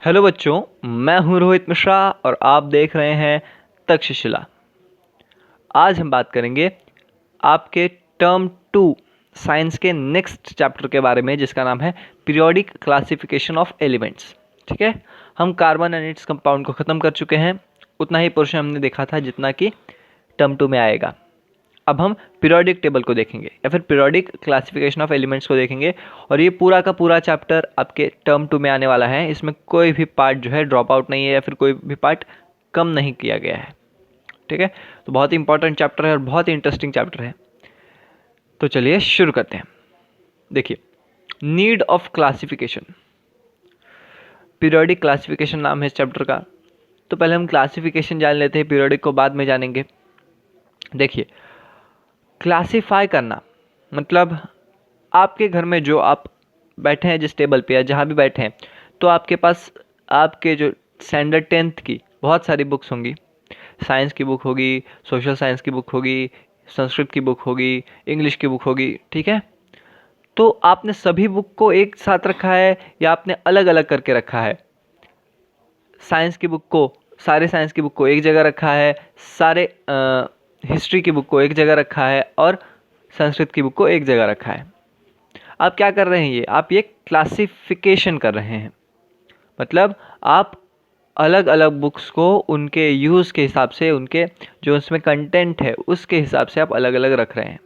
Hello बच्चों, मैं हूं रोहित मिश्रा और आप देख रहे हैं तक्षशिला। आज हम बात करेंगे आपके टर्म 2 साइंस के नेक्स्ट चैप्टर के बारे में, जिसका नाम है पीरियोडिक क्लासिफिकेशन ऑफ एलिमेंट्स। ठीक है, हम कार्बन एंड इट्स कंपाउंड को ख़त्म कर चुके हैं। उतना ही पोर्शन हमने देखा था जितना कि टर्म 2 में आएगा। अब हम पीरियोडिक टेबल को देखेंगे या फिर पीरियोडिक क्लासिफिकेशन ऑफ एलिमेंट्स को देखेंगे, और ये पूरा का पूरा चैप्टर आपके टर्म 2 में आने वाला है। इसमें कोई भी पार्ट जो है ड्रॉप आउट नहीं है या फिर कोई भी पार्ट कम नहीं किया गया है। ठीक है, तो बहुत ही इंपॉर्टेंट चैप्टर है और बहुत ही इंटरेस्टिंग चैप्टर है। तो चलिए शुरू करते हैं। देखिए, need of classification, periodic classification नाम है इस चैप्टर का। तो पहले हम क्लासिफिकेशन जान लेते हैं, पीरियोडिक को बाद में जानेंगे। देखिए, क्लासिफाई करना मतलब आपके घर में जो आप बैठे हैं, जिस टेबल पे या जहाँ भी बैठे हैं, तो आपके पास आपके जो स्टैंडर्ड 10th की बहुत सारी बुक्स होंगी। साइंस की बुक होगी, सोशल साइंस की बुक होगी, संस्कृत की बुक होगी, इंग्लिश की बुक होगी। ठीक है, तो आपने सभी बुक को एक साथ रखा है या आपने अलग अलग करके रखा है? साइंस की बुक को, सारे साइंस की बुक को एक जगह रखा है, सारे हिस्ट्री की बुक को एक जगह रखा है और संस्कृत की बुक को एक जगह रखा है। आप क्या कर रहे हैं? आप ये क्लासिफिकेशन कर रहे हैं। मतलब आप अलग अलग बुक्स को उनके यूज़ के हिसाब से, उनके जो उसमें कंटेंट है उसके हिसाब से आप अलग अलग रख रहे हैं।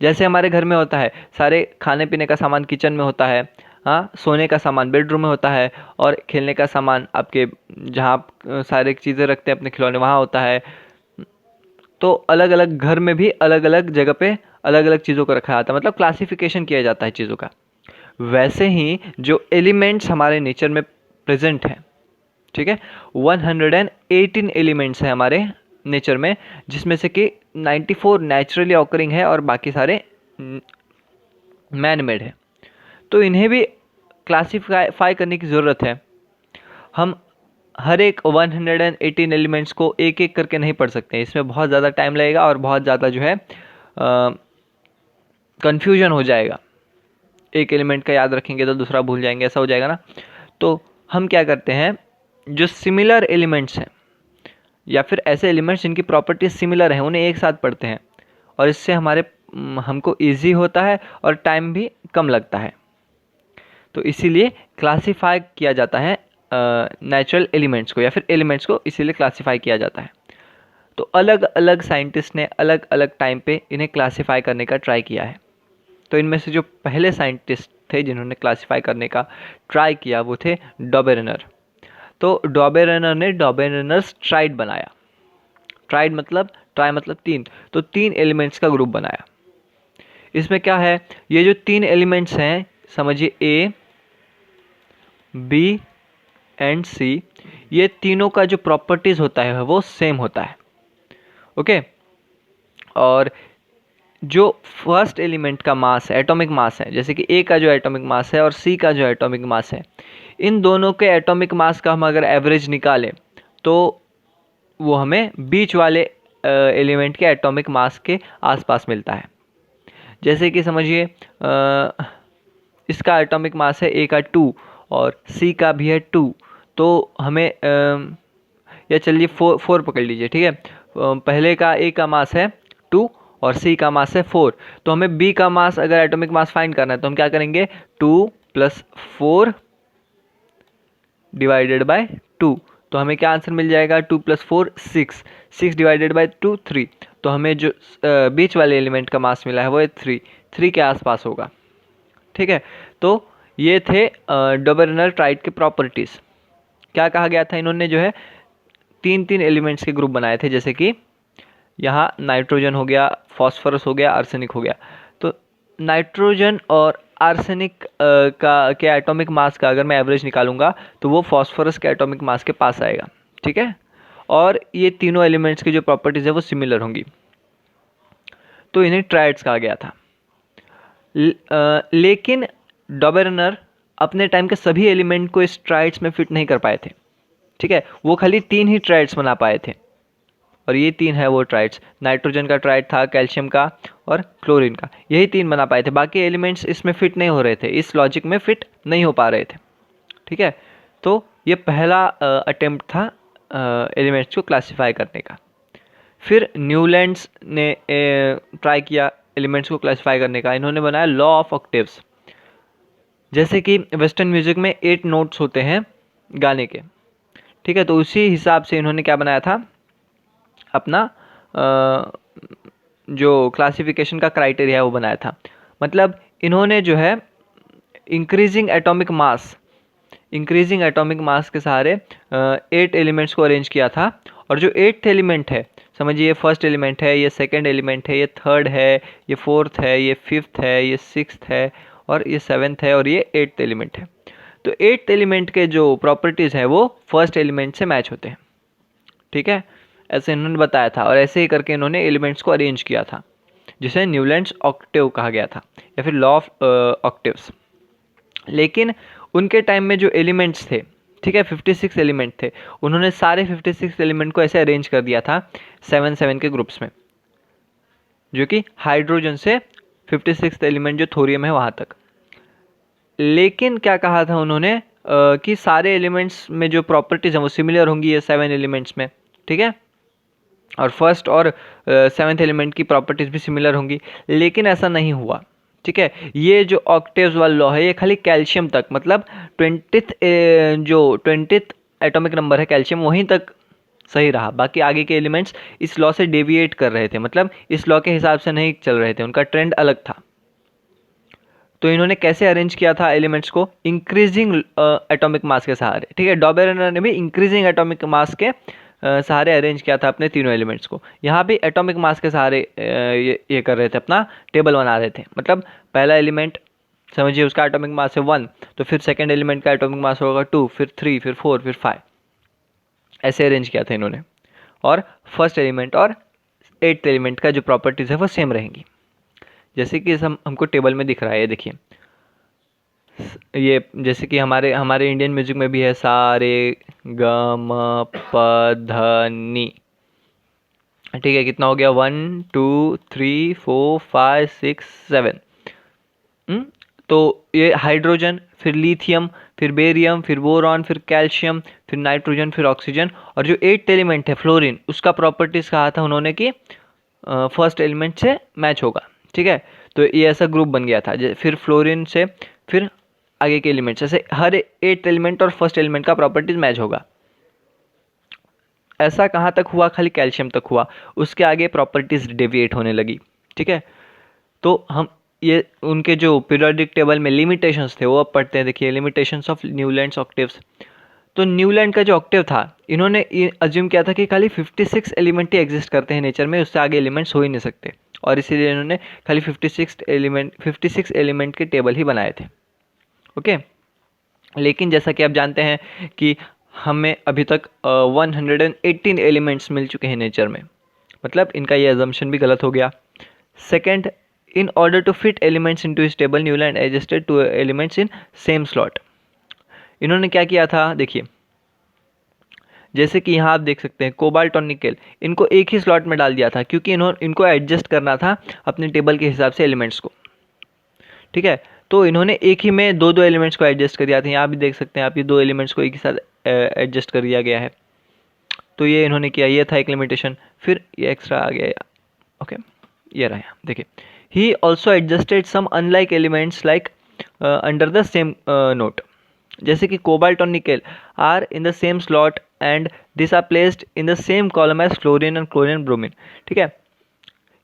जैसे हमारे घर में होता है, सारे खाने पीने का सामान किचन में होता है, हाँ, सोने का सामान बेडरूम में होता है, और खेलने का सामान आपके जहाँ आप सारे चीज़ें रखते हैं अपने खिलौने, वहाँ होता है। तो अलग अलग घर में भी अलग अलग जगह पे अलग अलग चीज़ों को रखा जाता है, मतलब क्लासिफिकेशन किया जाता है चीज़ों का। वैसे ही जो एलिमेंट्स हमारे नेचर में प्रेजेंट हैं, ठीक है, 118 एलिमेंट्स हैं हमारे नेचर में, जिसमें से कि 94 नेचुरली ऑकरिंग है और बाकी सारे मैन मेड है। तो इन्हें भी क्लासीफाई करने की ज़रूरत है। हम हर एक 118 एलिमेंट्स को एक एक करके नहीं पढ़ सकते, इसमें बहुत ज़्यादा टाइम लगेगा और बहुत ज़्यादा जो है कन्फ्यूजन हो जाएगा। एक एलिमेंट का याद रखेंगे तो दूसरा भूल जाएंगे, ऐसा हो जाएगा ना। तो हम क्या करते हैं, जो सिमिलर एलिमेंट्स हैं या फिर ऐसे एलिमेंट्स जिनकी प्रॉपर्टीज सिमिलर हैं, उन्हें एक साथ पढ़ते हैं, और इससे हमको ईजी होता है और टाइम भी कम लगता है। तो इसीलिए क्लासीफाई किया जाता है नेचुरल एलिमेंट्स को, या फिर एलिमेंट्स को इसीलिए क्लासीफाई किया जाता है। तो अलग अलग साइंटिस्ट ने अलग अलग टाइम पे इन्हें क्लासीफाई करने का ट्राई किया है। तो इनमें से जो पहले साइंटिस्ट थे जिन्होंने क्लासीफाई करने का ट्राई किया, वो थे डॉबेरेनर। तो डॉबेरेनर ने डॉबेरेनर्स ट्राइड बनाया। ट्राइड मतलब, ट्राई मतलब 3, तो 3 एलिमेंट्स का ग्रुप बनाया। इसमें क्या है, ये जो 3 एलिमेंट्स हैं, समझिए ए, बी एंड सी, ये तीनों का जो प्रॉपर्टीज होता है वो सेम होता है। ओके, और जो फर्स्ट एलिमेंट का मास है, एटॉमिक मास है, जैसे कि ए का जो एटॉमिक मास है और सी का जो एटॉमिक मास है, इन दोनों के एटॉमिक मास का हम अगर एवरेज निकालें तो वो हमें बीच वाले एलिमेंट के एटॉमिक मास के आसपास मिलता है। जैसे कि समझिए इसका एटॉमिक मास है ए का 2 और सी का भी है 2, तो हमें या चलिए 4 पकड़ लीजिए। ठीक है, पहले का ए का मास है 2 और सी का मास है 4, तो हमें बी का मास, अगर एटॉमिक मास फाइंड करना है तो हम क्या करेंगे, 2 + 4 डिवाइडेड बाय 2, तो हमें क्या आंसर मिल जाएगा, 2 + 4 6, 6 डिवाइडेड बाय 2 3, तो हमें जो बीच वाले एलिमेंट का मास मिला है वो 3 के आसपास होगा। ठीक है, तो ये थे डॉबेरेनर ट्राइड के प्रॉपर्टीज़। क्या कहा गया था, इन्होंने जो है 3 एलिमेंट्स के ग्रुप बनाए थे, जैसे कि यहाँ नाइट्रोजन हो गया, फॉस्फोरस हो गया, आर्सेनिक हो गया। तो नाइट्रोजन और आर्सेनिक के एटॉमिक मास का अगर मैं एवरेज निकालूंगा तो वो फॉस्फोरस के एटॉमिक मास के पास आएगा। ठीक है, और ये तीनों एलिमेंट्स की जो प्रॉपर्टीज़ है वो सिमिलर होंगी, तो इन्हें ट्राइड्स कहा गया था। लेकिन डॉबेरेनर अपने टाइम के सभी एलिमेंट को इस ट्राइड्स में फिट नहीं कर पाए थे। ठीक है, वो खाली 3 ही ट्राइड्स बना पाए थे, और ये 3 है वो ट्राइड्स। नाइट्रोजन का ट्राइड था, कैल्शियम का और क्लोरीन का, यही 3 बना पाए थे। बाकी एलिमेंट्स इसमें फिट नहीं हो रहे थे, इस लॉजिक में फिट नहीं हो पा रहे थे। ठीक है, तो ये पहला अटेम्प्ट था एलिमेंट्स को क्लासिफाई करने का। फिर न्यूलैंड्स ने ट्राई किया एलिमेंट्स को क्लासिफाई करने का। इन्होंने बनाया लॉ ऑफ ऑक्टेव्स। जैसे कि वेस्टर्न म्यूजिक में 8 नोट्स होते हैं गाने के, ठीक है, तो उसी हिसाब से इन्होंने क्या बनाया था, अपना जो क्लासिफिकेशन का क्राइटेरिया है वो बनाया था। मतलब इन्होंने जो है इंक्रीजिंग एटॉमिक मास के सहारे 8 एलिमेंट्स को अरेंज किया था। और जो 8th एलिमेंट है, समझिए, ये फर्स्ट एलिमेंट है, ये सेकंड एलिमेंट है, ये थर्ड है, ये फोर्थ है, ये फिफ्थ है, ये सिक्स्थ है, और ये सेवेंथ है, और ये 8th एलिमेंट है। तो 8th एलिमेंट के जो प्रॉपर्टीज़ हैं वो फर्स्ट एलिमेंट से मैच होते हैं, ठीक है, ऐसे इन्होंने बताया था। और ऐसे ही करके इन्होंने एलिमेंट्स को अरेंज किया था, जिसे न्यूलैंड्स ऑक्टेव कहा गया था, या फिर लॉ ऑफ ऑक्टेव्स। लेकिन उनके टाइम में जो एलिमेंट्स थे, ठीक है, 56 एलिमेंट थे, उन्होंने सारे 56 एलिमेंट को ऐसे अरेंज कर दिया था 7 के ग्रुप्स में, जो कि हाइड्रोजन से 56 एलिमेंट जो थोरियम है वहाँ तक। लेकिन क्या कहा था उन्होंने कि सारे एलिमेंट्स में जो प्रॉपर्टीज़ हैं वो सिमिलर होंगी ये 7 एलिमेंट्स में, ठीक है, और फर्स्ट और 7th एलिमेंट की प्रॉपर्टीज़ भी सिमिलर होंगी। लेकिन ऐसा नहीं हुआ, ठीक है। ये जो ऑक्टेव्स वाला लॉ है ये खाली कैल्शियम तक, मतलब 20th एटॉमिक नंबर है कैल्शियम, वहीं तक सही रहा। बाकी आगे के एलिमेंट्स इस लॉ से डेविएट कर रहे थे, मतलब इस लॉ के हिसाब से नहीं चल रहे थे, उनका ट्रेंड अलग था। तो इन्होंने कैसे अरेंज किया था एलिमेंट्स को, इंक्रीजिंग एटॉमिक मास के सहारे, ठीक है। डॉबेरेनर ने भी इंक्रीजिंग एटॉमिक मास के सहारे अरेंज किया था अपने तीनों एलिमेंट्स को। यहाँ भी एटॉमिक मास के सहारे ये कर रहे थे, अपना टेबल बना रहे थे। मतलब पहला एलिमेंट समझिए उसका एटॉमिक मास है 1, तो फिर सेकंड एलिमेंट का एटॉमिक मास होगा 2, फिर 3, फिर 4, फिर 5, ऐसे अरेंज किया था इन्होंने। और फर्स्ट एलिमेंट और 8th एलिमेंट का जो प्रॉपर्टीज़ है वो सेम रहेंगी, जैसे कि हमको टेबल में दिख रहा है, ये देखिए। ये जैसे कि हमारे इंडियन म्यूजिक में भी है सा रे ग म प ध नी, ठीक है। कितना हो गया, 1 2 3 4 5 6 7। तो ये हाइड्रोजन, फिर लिथियम, फिर बेरियम, फिर बोरॉन, फिर कैल्शियम, फिर नाइट्रोजन, फिर ऑक्सीजन। और जो 8th एलिमेंट है फ्लोरीन, उसका प्रॉपर्टीज़ कहा था उन्होंने कि फर्स्ट एलिमेंट से मैच होगा, ठीक है। तो ये ऐसा ग्रुप बन गया था। फिर फ्लोरीन से फिर आगे के एलिमेंट्स, ऐसे हर 8th एलिमेंट और फर्स्ट एलिमेंट का प्रॉपर्टीज मैच होगा। ऐसा कहाँ तक हुआ, खाली कैल्शियम तक हुआ, उसके आगे प्रॉपर्टीज डेविएट होने लगी, ठीक है। तो हम ये उनके जो पीरियोडिक टेबल में लिमिटेशंस थे वो अब पढ़ते हैं। देखिए, लिमिटेशंस ऑफ न्यूलैंड्स ऑक्टेव्स। तो न्यूलैंड का जो ऑक्टेव था, इन्होंने अज्यूम किया था कि खाली 56 एलिमेंट ही एग्जिस्ट करते हैं नेचर में, उससे आगे एलिमेंट्स हो ही नहीं सकते, और इसीलिए इन्होंने खाली 56 एलिमेंट के टेबल ही बनाए थे, ओके। लेकिन जैसा कि आप जानते हैं कि हमें अभी तक 118 एलिमेंट्स मिल चुके हैं नेचर में, मतलब इनका ये अजम्पशन भी गलत हो गया। Second, in order to fit elements into his table, Newland adjusted 2 elements in same slot. इन्होंने क्या किया था, देखिए, जैसे कि यहाँ आप देख सकते हैं कोबाल्ट और निकेल, इनको एक ही स्लॉट में डाल दिया था, क्योंकि इनको एडजस्ट करना था अपने टेबल के हिसाब से एलिमेंट्स को, ठीक है। तो इन्होंने एक ही में दो एलिमेंट्स को एडजस्ट कर दिया था। यहाँ भी देख सकते हैं आप, ये 2 एलिमेंट्स को एक ही साथ एडजस्ट कर दिया गया है। तो ये इन्होंने किया, ये था एक लिमिटेशन। फिर ये एक्स्ट्रा आ गया, ओके, ये रहा, देखिए। He also adjusted some unlike elements like under the same note, जैसे कि कोबाल्ट और nickel are in the same slot and this are placed in the same column as fluorine and chlorine bromine, ठीक है।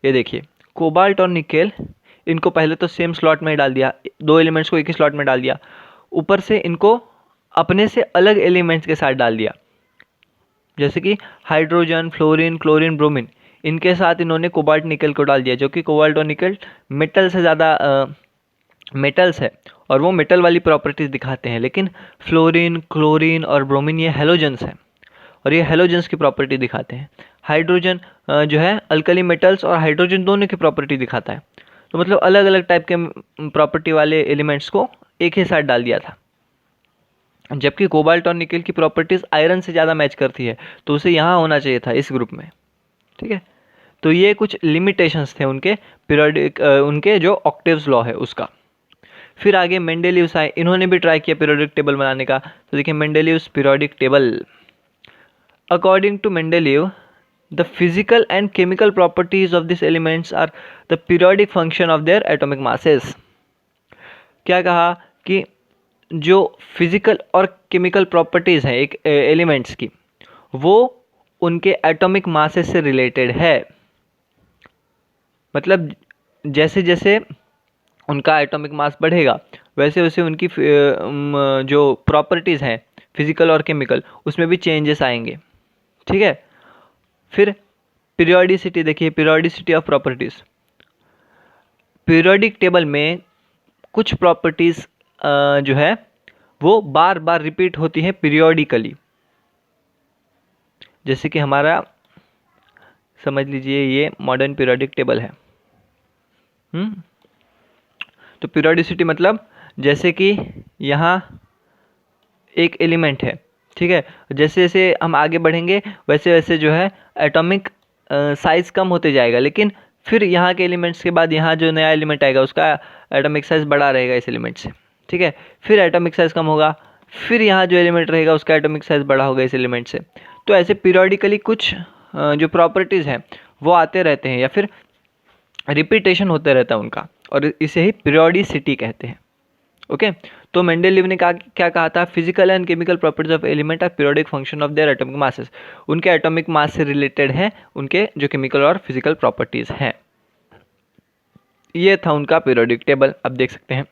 ये देखिए, cobalt और nickel, इनको पहले तो सेम स्लॉट में डाल दिया, 2 एलिमेंट्स को एक ही स्लॉट में डाल दिया, ऊपर से इनको अपने से अलग एलिमेंट्स के साथ डाल दिया, जैसे कि हाइड्रोजन, फ्लोरीन, क्लोरीन, ब्रोमीन, इनके साथ इन्होंने कोबाल्ट निकेल को डाल दिया, जो कि कोबाल्ट और निकेल मेटल से ज़्यादा मेटल्स है और वो मेटल वाली प्रॉपर्टीज़ दिखाते हैं। लेकिन फ्लोरीन, क्लोरीन और ब्रोमीन ये हेलोजेंस हैं और ये हेलोजेंस की प्रॉपर्टी दिखाते हैं। हाइड्रोजन जो है अल्कली मेटल्स और हाइड्रोजन दोनों की प्रॉपर्टी दिखाता है। तो मतलब अलग अलग टाइप के प्रॉपर्टी वाले एलिमेंट्स को एक ही साथ डाल दिया था। जबकि कोबाल्ट और निकेल की प्रॉपर्टीज़ आयरन से ज़्यादा मैच करती है, तो उसे यहाँ होना चाहिए था इस ग्रुप में, ठीक है। तो ये कुछ लिमिटेशंस थे उनके पीरियोडिक, उनके जो ऑक्टेव्स लॉ है उसका। फिर आगे मेंडेलिव्स आए, इन्होंने भी ट्राई किया पीरियोडिक टेबल बनाने का। तो देखिए Mendeleev's periodic table. According to Mendeleev the physical and chemical properties of these elements are the periodic function of their atomic masses। क्या कहा कि जो फिजिकल और केमिकल प्रॉपर्टीज हैं एक एलिमेंट्स की, वो उनके एटॉमिक मासेस से रिलेटेड है। मतलब जैसे जैसे उनका एटॉमिक मास बढ़ेगा वैसे वैसे उनकी जो प्रॉपर्टीज हैं फिजिकल और केमिकल, उसमें भी चेंजेस आएंगे। ठीक है। फिर पीरियोडिसिटी देखिए, periodicity of properties. Periodic table में कुछ प्रॉपर्टीज जो है वो बार बार रिपीट होती है पीरियोडिकली। जैसे कि हमारा समझ लीजिए ये मॉडर्न पीरियोडिक टेबल है। तो पीरियोडिसिटी मतलब जैसे कि यहाँ एक एलिमेंट है, ठीक है, जैसे जैसे हम आगे बढ़ेंगे वैसे वैसे जो है एटॉमिक साइज कम होते जाएगा, लेकिन फिर यहाँ के एलिमेंट्स के बाद यहाँ जो नया एलिमेंट आएगा उसका एटॉमिक साइज बड़ा रहेगा इस एलिमेंट से। ठीक है। फिर एटॉमिक साइज कम होगा, फिर यहाँ जो एलिमेंट रहेगा उसका एटॉमिक साइज बड़ा होगा इस एलिमेंट से। तो ऐसे पीरियोडिकली कुछ जो प्रॉपर्टीज़ हैं वो आते रहते हैं या फिर रिपीटेशन होते रहता है उनका, और इसे ही पीरियोडिसिटी कहते हैं। ओके। तो मेंडेलीव ने क्या कहा था, physical and chemical properties of element are periodic function of their atomic masses. उनके एटॉमिक मास से रिलेटेड है उनके जो केमिकल और फिजिकल प्रॉपर्टीज हैं। ये था उनका पीरियोडिक टेबल। अब देख सकते हैं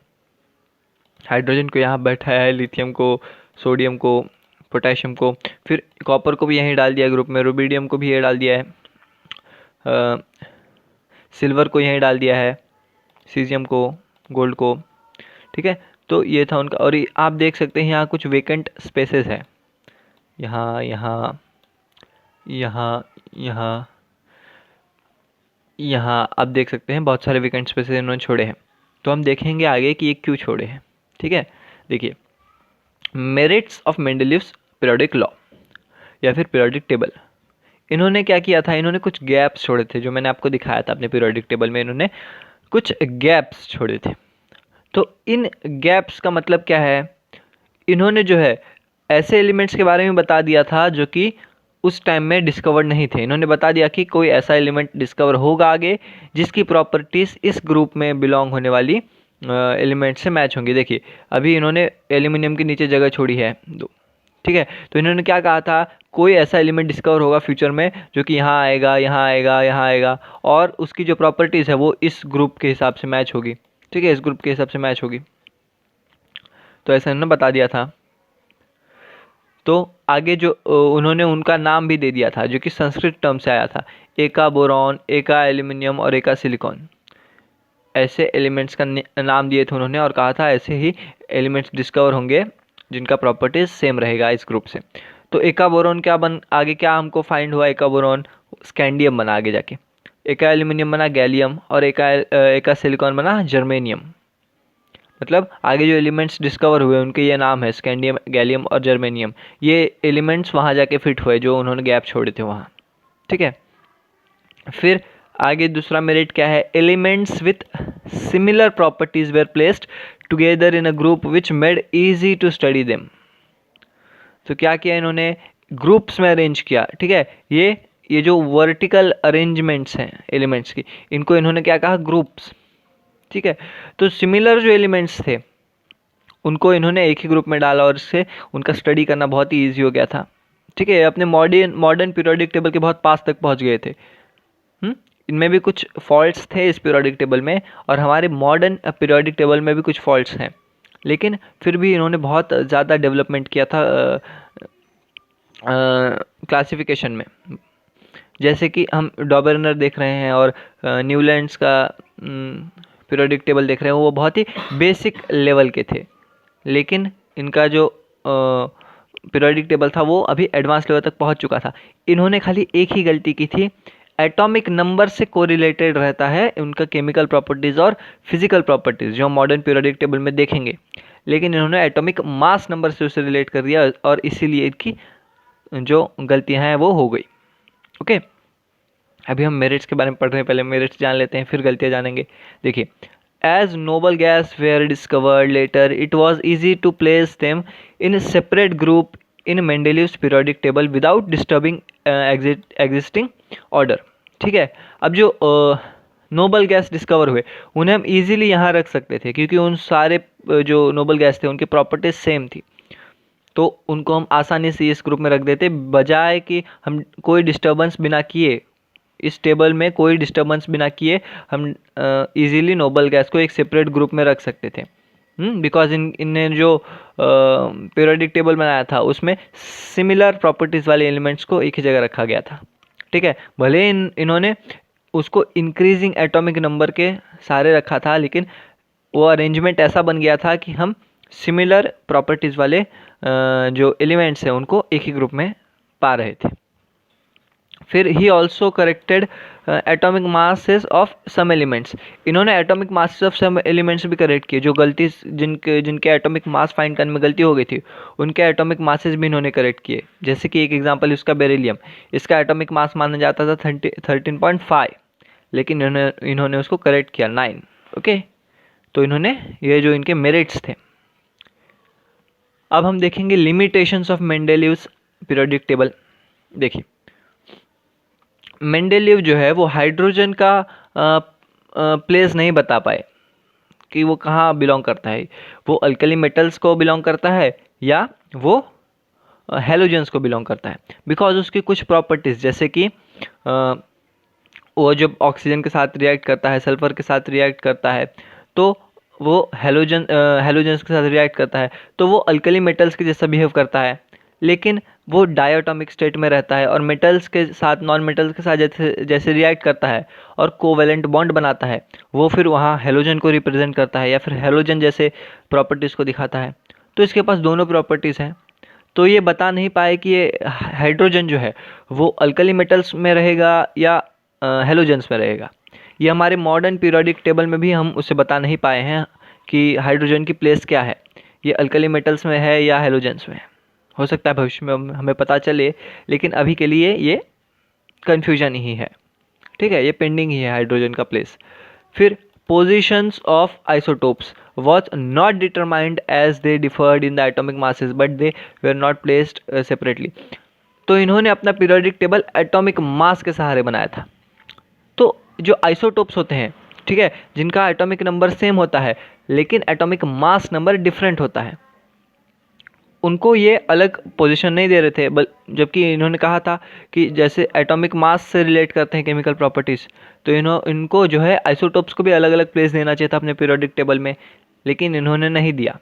हाइड्रोजन को यहाँ बैठाया है, लिथियम को, सोडियम को, पोटेशियम को, फिर कॉपर को भी यहीं डाल दिया ग्रुप में, रुबिडियम को भी ये डाल दिया है, सिल्वर को यहीं डाल दिया है, सीजियम को, गोल्ड को। ठीक है। तो ये था उनका। और आप देख सकते हैं यहाँ कुछ वेकेंट स्पेसेस है, यहाँ यहाँ यहाँ यहाँ यहाँ आप देख सकते हैं बहुत सारे वेकेंट स्पेसेस इन्होंने छोड़े हैं। तो हम देखेंगे आगे कि ये क्यों छोड़े हैं। ठीक है। देखिए मेरिट्स ऑफ मेंडेलीव्स पीरियोडिक लॉ या फिर पीरियोडिक टेबल। इन्होंने क्या किया था, इन्होंने कुछ गैप्स छोड़े थे, जो मैंने आपको दिखाया था अपने पीरियोडिक टेबल में, इन्होंने कुछ गैप्स छोड़े थे। तो इन गैप्स का मतलब क्या है, इन्होंने जो है ऐसे एलिमेंट्स के बारे में बता दिया था जो कि उस टाइम में डिस्कवर नहीं थे। इन्होंने बता दिया कि कोई ऐसा एलिमेंट डिस्कवर होगा आगे जिसकी प्रॉपर्टीज़ इस ग्रुप में बिलोंग होने वाली एलिमेंट से मैच होंगी। देखिए अभी इन्होंने एल्यूमिनियम के नीचे जगह छोड़ी है दो। ठीक है। तो इन्होंने क्या कहा था, कोई ऐसा एलिमेंट डिस्कवर होगा फ्यूचर में जो कि यहाँ आएगा, यहाँ आएगा, यहाँ आएगा, और उसकी जो प्रॉपर्टीज़ है वो इस ग्रुप के हिसाब से मैच होगी। ठीक है, इस ग्रुप के हिसाब से मैच होगी। तो ऐसा इन्होंने बता दिया था। तो आगे जो उन्होंने उनका नाम भी दे दिया था जो कि संस्कृत टर्म से आया था, एका बोरॉन, एका एल्यूमिनियम और एका सिलिकॉन। ऐसे एलिमेंट्स का नाम दिए थे उन्होंने और कहा था ऐसे ही एलिमेंट्स डिस्कवर होंगे जिनका प्रॉपर्टीज सेम रहेगा इस ग्रुप से। तो एका बोरॉन क्या आगे क्या हमको फाइंड हुआ, एका बोरॉन स्कैंडियम बना आगे जाके, एका एल्यूमिनियम बना गैलियम, और एका सिलिकॉन बना जर्मेनियम। मतलब आगे जो एलिमेंट्स डिस्कवर हुए उनके ये नाम है, स्कैंडियम, गैलियम और जर्मेनियम। ये एलिमेंट्स वहाँ जाके फिट हुए जो उन्होंने गैप छोड़े थे वहाँ। ठीक है। फिर आगे दूसरा मेरिट क्या है, elements with similar properties were placed together in a group which made easy to study them. तो क्या किया इन्होंने, ग्रुप्स में अरेंज किया। ठीक है। ये जो वर्टिकल अरेंजमेंट्स हैं एलिमेंट्स की, इनको इन्होंने क्या कहा, ग्रुप्स। ठीक है। तो सिमिलर जो एलिमेंट्स थे उनको इन्होंने एक ही ग्रुप में डाला और इससे उनका स्टडी करना बहुत ही ईजी हो गया था। ठीक है। अपने मॉडर्न पीरियोडिक टेबल के बहुत पास तक पहुंच गए थे। इनमें भी कुछ फॉल्ट्स थे इस पीरियोडिक टेबल में, और हमारे मॉडर्न पीरियोडिक टेबल में भी कुछ फॉल्ट्स हैं, लेकिन फिर भी इन्होंने बहुत ज़्यादा डेवलपमेंट किया था क्लासिफिकेशन में। जैसे कि हम डॉबरनर देख रहे हैं और न्यूलैंड्स का पीरियोडिक टेबल देख रहे हैं, वो बहुत ही बेसिक लेवल के थे, लेकिन इनका जो पीरियोडिक टेबल था वो अभी एडवांस लेवल तक पहुंच चुका था। इन्होंने खाली एक ही गलती की थी, एटॉमिक नंबर से कोरिलेटेड रहता है उनका केमिकल प्रॉपर्टीज़ और फिजिकल प्रॉपर्टीज़ जो हम मॉडर्न पीरियोडिक टेबल में देखेंगे, लेकिन इन्होंने एटॉमिक मास नंबर से उसे रिलेट कर दिया और इसीलिए इनकी जो गलतियां हैं वो हो गई। ओके। अभी हम मेरिट्स के बारे में पढ़ रहे हैं, पहले मेरिट्स जान लेते हैं फिर गलतियां जानेंगे। देखिए As noble gas were discovered later, it was easy to place them in a separate group in Mendeleev's periodic table without disturbing existing order. ठीक है, अब जो नोबल गैस डिस्कवर हुए उन्हें हम इजीली यहाँ रख सकते थे क्योंकि उन सारे जो नोबल गैस थे उनकी प्रॉपर्टीज सेम थी, तो उनको हम आसानी से इस ग्रुप में रख देते, बजाय कि हम कोई डिस्टर्बेंस बिना किए, इस टेबल में कोई डिस्टर्बेंस बिना किए हम इजीली नोबल गैस को एक सेपरेट ग्रुप में रख सकते थे। बिकॉज इनने जो पीरियोडिक टेबल बनाया था उसमें सिमिलर प्रॉपर्टीज़ वाले एलिमेंट्स को एक ही जगह रखा गया था। ठीक है, भले इन्होंने उसको इंक्रीजिंग एटॉमिक नंबर के सारे रखा था, लेकिन वो अरेंजमेंट ऐसा बन गया था कि हम सिमिलर प्रॉपर्टीज़ वाले जो एलिमेंट्स हैं उनको एक ही ग्रुप में पा रहे थे। फिर ही also corrected atomic masses of some elements, इन्होंने atomic masses of some elements भी करेक्ट किए, जो गलती जिनके एटॉमिक मास फाइंड करने में गलती हो गई थी उनके एटॉमिक मासेस भी इन्होंने करेक्ट किए। जैसे कि एक एग्जांपल इसका बेरिलियम, इसका एटॉमिक मास माना जाता था 13.5, लेकिन इन्होंने उसको करेक्ट किया 9। ओके, तो इन्होंने ये जो इनके मेरिट्स थे। अब हम देखेंगे लिमिटेशंस ऑफ मेंडेलीव्स पीरियोडिक टेबल। देखिए, मेंडेलीव जो है वो हाइड्रोजन का प्लेस नहीं बता पाए कि वो कहाँ बिलोंग करता है, वो अल्कली मेटल्स को बिलोंग करता है या वो हेलोजेंस को बिलोंग करता है। बिकॉज उसकी कुछ प्रॉपर्टीज़, जैसे कि वो जब ऑक्सीजन के साथ रिएक्ट करता है, सल्फर के साथ रिएक्ट करता है, तो वो हेलोजेंस के साथ रिएक्ट करता है, तो वो अल्कली मेटल्स के जैसा बिहेव करता है, लेकिन वो डायटोमिक स्टेट में रहता है और मेटल्स के साथ नॉन मेटल्स के साथ जैसे रिएक्ट करता है और कोवेलेंट बॉन्ड बनाता है, वो फिर वहाँ हेलोजन को रिप्रेजेंट करता है या फिर हेलोजन जैसे प्रॉपर्टीज़ को दिखाता है। तो इसके पास दोनों प्रॉपर्टीज़ हैं, तो ये बता नहीं पाए कि ये हाइड्रोजन जो है वो अल्कली मेटल्स में रहेगा या हेलोजेंस में रहेगा। ये हमारे मॉडर्न पीरियोडिक टेबल में भी हम उसे बता नहीं पाए हैं कि हाइड्रोजन की प्लेस क्या है, ये अल्कली मेटल्स में है या हेलोजेंस में है। हो सकता है भविष्य में हमें पता चले, लेकिन अभी के लिए ये कन्फ्यूजन ही है। ठीक है, ये पेंडिंग ही है हाइड्रोजन का प्लेस। फिर positions of isotopes was not determined as they differed in the atomic masses but they were not placed separately। तो इन्होंने अपना पीरियोडिक टेबल एटॉमिक मास के सहारे बनाया था। तो जो आइसोटोप्स होते हैं, ठीक है, जिनका एटॉमिक नंबर सेम होता है लेकिन एटॉमिक मास नंबर डिफरेंट होता है, उनको ये अलग पोजीशन नहीं दे रहे थे, जबकि इन्होंने कहा था कि जैसे एटॉमिक मास से रिलेट करते हैं केमिकल प्रॉपर्टीज़, तो इनको जो है आइसोटोप्स को भी अलग अलग प्लेस देना चाहिए था अपने पीरियोडिक टेबल में, लेकिन इन्होंने नहीं दिया।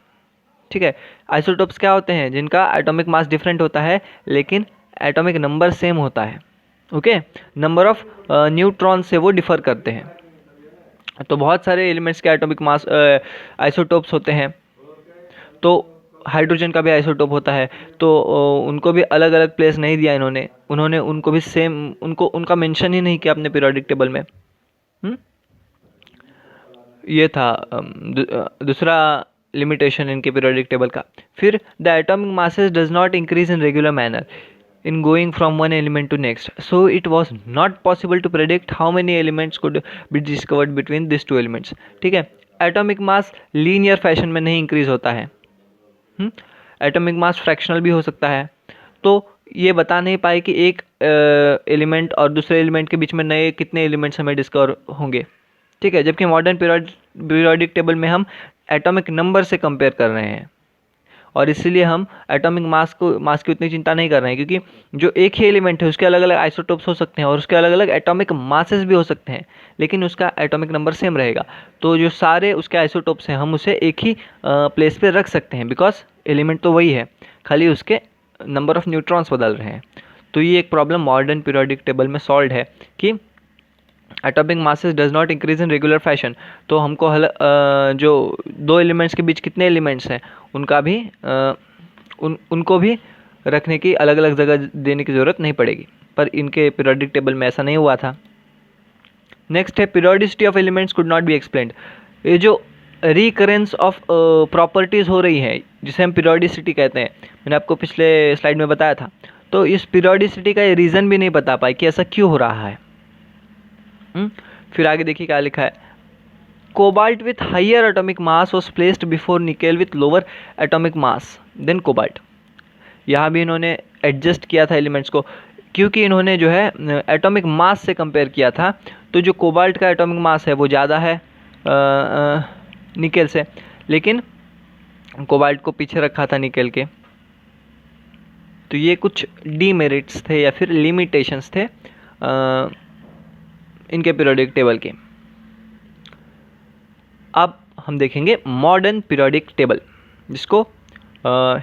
ठीक है, आइसोटोप्स क्या होते हैं? जिनका एटॉमिक मास डिफरेंट होता है लेकिन एटॉमिक नंबर सेम होता है। ओके, नंबर ऑफ न्यूट्रॉन से वो डिफ़र करते हैं। तो बहुत सारे एलिमेंट्स के एटॉमिक मास आइसोटोप्स होते हैं, तो हाइड्रोजन का भी आइसोटोप होता है, तो उनको भी अलग अलग प्लेस नहीं दिया उन्होंने उनको भी सेम, उनका मेंशन ही नहीं किया अपने पीरियोडिक टेबल में। ये था दूसरा लिमिटेशन इनके पीरियोडिक टेबल का। फिर the atomic masses does not increase in regular manner in going from one element to next, so it was not possible to predict how many elements could be discovered between these two elements। ठीक है, atomic mass linear fashion में नहीं increase होता है, atomic mass fractional भी हो सकता है, तो ये बता नहीं पाए कि एक एलिमेंट और दूसरे एलिमेंट के बीच में नए कितने एलिमेंट्स हमें डिस्कवर होंगे। ठीक है, जबकि मॉडर्न पीरियोडिक टेबल में हम एटॉमिक नंबर से कंपेयर कर रहे हैं और इसीलिए हम एटॉमिक मास की उतनी चिंता नहीं कर रहे हैं, क्योंकि जो एक ही एलिमेंट है उसके अलग अलग आइसोटोप्स हो सकते हैं और उसके अलग अलग एटॉमिक मासेस भी हो सकते हैं, लेकिन उसका एटॉमिक नंबर सेम रहेगा। तो जो सारे उसके आइसोटोप्स हैं हम उसे एक ही प्लेस पे रख सकते हैं, बिकॉज एलिमेंट तो वही है, खाली उसके नंबर ऑफ न्यूट्रॉन्स बदल रहे हैं। तो ये एक प्रॉब्लम मॉडर्न पीरियोडिक टेबल में सॉल्व है कि atomic masses does not increase in regular fashion. तो हमको जो दो एलिमेंट्स के बीच कितने एलिमेंट्स हैं उनका भी उनको भी रखने की अलग अलग जगह देने की ज़रूरत नहीं पड़ेगी, पर इनके पीरियोडिक टेबल में ऐसा नहीं हुआ था। नेक्स्ट है periodicity of elements could not be explained. ये जो रिकरेंस ऑफ प्रॉपर्टीज़ हो रही है जिसे हम पीरियोडिसिटी कहते हैं, मैंने आपको पिछले स्लाइड में बताया था, तो इस पीरियोडिसिटी का ये रीज़न भी नहीं बता पाए कि ऐसा क्यों हो रहा है। फिर आगे देखिए क्या लिखा है, cobalt with higher atomic mass was placed before nickel with lower atomic mass than cobalt. यहाँ भी इन्होंने एडजस्ट किया था एलिमेंट्स को, क्योंकि इन्होंने जो है एटॉमिक मास से कंपेयर किया था, तो जो कोबाल्ट का एटॉमिक मास है वो ज़्यादा है निकेल से, लेकिन कोबाल्ट को पीछे रखा था निकेल के। तो ये कुछ डीमेरिट्स थे या फिर लिमिटेशंस थे इनके पीरियोडिक टेबल के। अब हम देखेंगे मॉडर्न पीरियोडिक टेबल, जिसको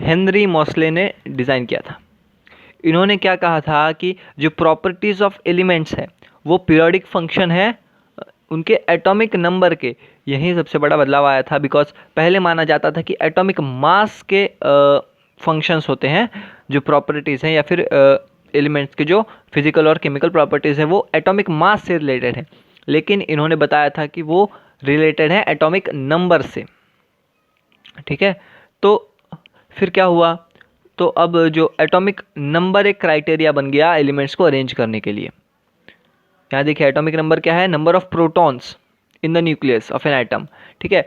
हेनरी मॉसले ने डिज़ाइन किया था। इन्होंने क्या कहा था कि जो प्रॉपर्टीज़ ऑफ एलिमेंट्स है वो पीरियोडिक फंक्शन है उनके एटॉमिक नंबर के। यही सबसे बड़ा बदलाव आया था, बिकॉज पहले माना जाता था कि एटॉमिक मास के फंक्शंस होते हैं जो प्रॉपर्टीज़ हैं या फिर एलिमेंट्स के जो फिजिकल और केमिकल प्रॉपर्टीज़ हैं वो एटॉमिक मास से रिलेटेड हैं, लेकिन इन्होंने बताया था कि वो रिलेटेड है एटॉमिक नंबर से। ठीक है, तो फिर क्या हुआ, तो अब जो एटॉमिक नंबर एक क्राइटेरिया बन गया एलिमेंट्स को अरेंज करने के लिए। यहाँ देखिए एटॉमिक नंबर क्या है, number of protons in the nucleus of an atom. ठीक है,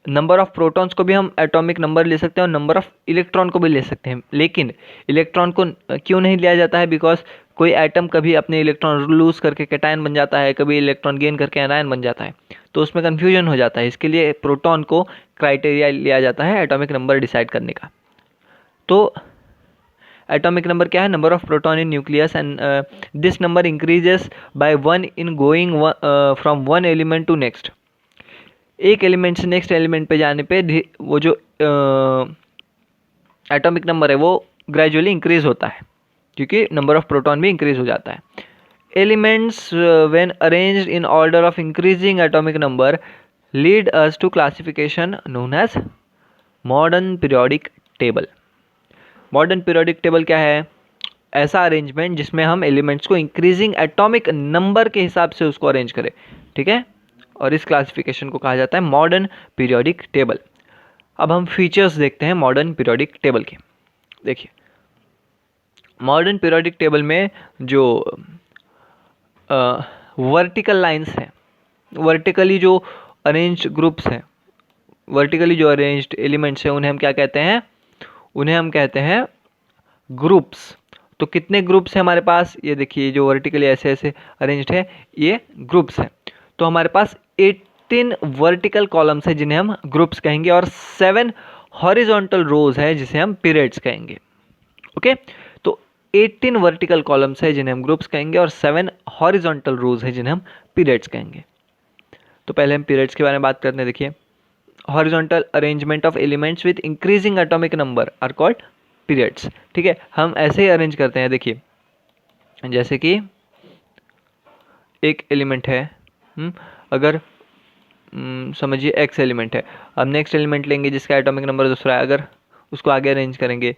नंबर ऑफ प्रोटॉन्स को भी हम एटॉमिक नंबर ले सकते हैं और नंबर ऑफ इलेक्ट्रॉन को भी ले सकते हैं, लेकिन इलेक्ट्रॉन को क्यों नहीं लिया जाता है, बिकॉज कोई एटम कभी अपने इलेक्ट्रॉन लूज करके कैटायन बन जाता है, कभी इलेक्ट्रॉन गेन करके एनायन बन जाता है, तो उसमें कन्फ्यूजन हो जाता है। इसके लिए प्रोटॉन को क्राइटेरिया लिया जाता है एटॉमिक नंबर डिसाइड करने का। तो एटॉमिक नंबर क्या है, number of proton in nucleus, and this number increases by 1 in going from one element to next. एक एलिमेंट से नेक्स्ट एलिमेंट पे जाने पे वो जो एटॉमिक नंबर है वो ग्रेजुअली इंक्रीज होता है, क्योंकि नंबर ऑफ प्रोटॉन भी इंक्रीज हो जाता है। Elements when arranged in order of increasing atomic number lead us to classification known as modern periodic table. Modern periodic table क्या है, ऐसा अरेंजमेंट जिसमें हम एलिमेंट्स को इंक्रीजिंग एटॉमिक नंबर के हिसाब से उसको अरेंज करें। ठीक है, और इस क्लासिफिकेशन को कहा जाता है मॉडर्न पीरियोडिक टेबल। अब हम फीचर्स देखते हैं मॉडर्न पीरियोडिक टेबल के। देखिए मॉडर्न पीरियोडिक टेबल में जो वर्टिकल लाइंस हैं, वर्टिकली जो अरेंज्ड ग्रुप्स हैं, वर्टिकली जो अरेंज्ड एलिमेंट्स हैं, उन्हें हम क्या कहते हैं, उन्हें हम कहते हैं ग्रुप्स। तो कितने ग्रुप्स हैं हमारे पास, ये देखिए जो वर्टिकली ऐसे ऐसे अरेंज्ड है ये ग्रुप्स हैं। तो हमारे पास 18 वर्टिकल कॉलम्स है जिन्हें हम ग्रुप्स कहेंगे, और 7 हॉरिजॉन्टल रोज है जिसे हम पीरियड्स कहेंगे। ओके, तो 18 वर्टिकल कॉलम्स है जिन्हें हम ग्रुप्स कहेंगे और 7 हॉरिजॉन्टल रोज है जिन्हें हम पीरियड्स कहेंगे। तो पहले हम पीरियड्स के बारे में बात करते हैं। देखिए horizontal arrangement of elements with increasing atomic number are called periods. ठीक है, हम ऐसे ही अरेंज करते हैं। देखिए जैसे कि एक एलिमेंट है, अगर समझिए एक्स एलिमेंट है, अब नेक्स्ट एलिमेंट लेंगे जिसका एटॉमिक नंबर दूसरा है, अगर उसको आगे अरेंज करेंगे,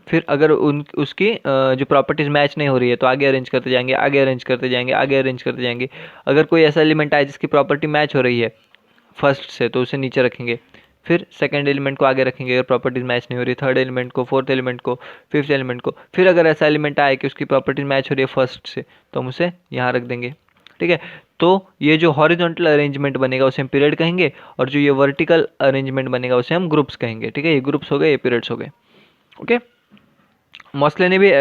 फिर अगर उसकी जो प्रॉपर्टीज़ मैच नहीं हो रही है तो आगे अरेंज करते जाएंगे, आगे अरेंज करते जाएंगे, आगे अरेंज करते जाएंगे। अगर कोई ऐसा एलिमेंट आए जिसकी प्रॉपर्टी मैच हो रही है फर्स्ट से तो उसे नीचे रखेंगे, फिर सेकंड एलिमेंट को आगे रखेंगे अगर प्रॉपर्टीज मैच नहीं हो रही, थर्ड एलिमेंट को, फोर्थ एलिमेंट को, फिफ्थ एलिमेंट को, फिर अगर ऐसा एलिमेंट आए कि उसकी प्रॉपर्टीज मैच हो रही है फर्स्ट से तो हम उसे यहाँ रख देंगे। ठीक है, तो ये जो हॉरिजॉन्टल अरेंजमेंट बनेगा उसे हम पीरियड कहेंगे, और जो ये वर्टिकल अरेंजमेंट बनेगा उसे हम ग्रुप्स कहेंगे। ठीक है, ये ग्रुप्स हो गए, ये पीरियड्स हो गए। ओके, मॉसले ने भी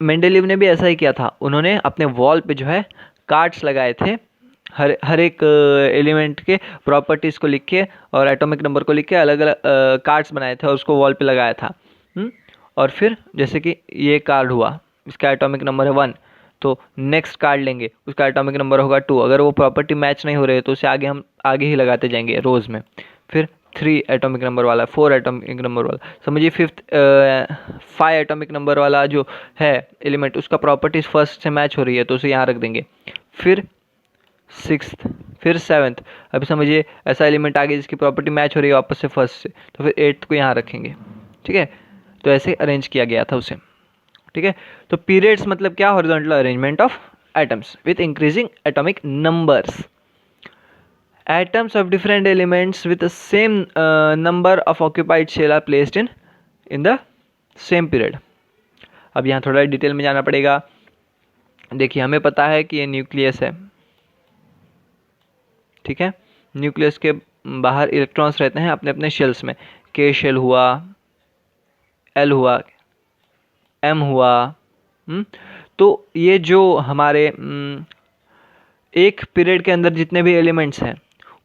मेंडेलीव ने भी ऐसा ही किया था। उन्होंने अपने वॉल पे जो है कार्ड्स लगाए थे, हर एक एलिमेंट के प्रॉपर्टीज़ को लिख के और एटॉमिक नंबर को लिख के अलग अलग कार्ड्स बनाए थे और उसको वॉल पे लगाया था। और फिर जैसे कि ये कार्ड हुआ, इसका एटॉमिक नंबर है 1, तो नेक्स्ट कार्ड लेंगे उसका एटॉमिक नंबर होगा 2। अगर वो प्रॉपर्टी मैच नहीं हो रही है तो उसे हम आगे ही लगाते जाएंगे रोज में। फिर 3 एटॉमिक नंबर वाला, 4 एटॉमिक नंबर वाला, समझिए 5 एटॉमिक नंबर वाला जो है एलिमेंट उसका प्रॉपर्टीज फर्स्ट से मैच हो रही है तो उसे यहाँ रख देंगे। फिर 6th, फिर 7th, अभी समझिए ऐसा एलिमेंट आ गया जिसकी प्रॉपर्टी मैच हो रही है वापस से फर्स्ट से, तो फिर 8th को यहाँ रखेंगे। ठीक है, तो ऐसे अरेंज किया गया था उसे। ठीक है, तो पीरियड्स मतलब क्या, horizontal arrangement of atoms with increasing atomic numbers. Atoms of different elements with the same number of occupied shell are placed in the same period। अब यहाँ थोड़ा डिटेल में जाना पड़ेगा। देखिए हमें पता है कि ये न्यूक्लियस है, ठीक है। न्यूक्लियस के बाहर इलेक्ट्रॉन्स रहते हैं अपने अपने शेल्स में, के शेल हुआ, एल हुआ, एम हुआ। तो ये जो हमारे एक पीरियड के अंदर जितने भी एलिमेंट्स हैं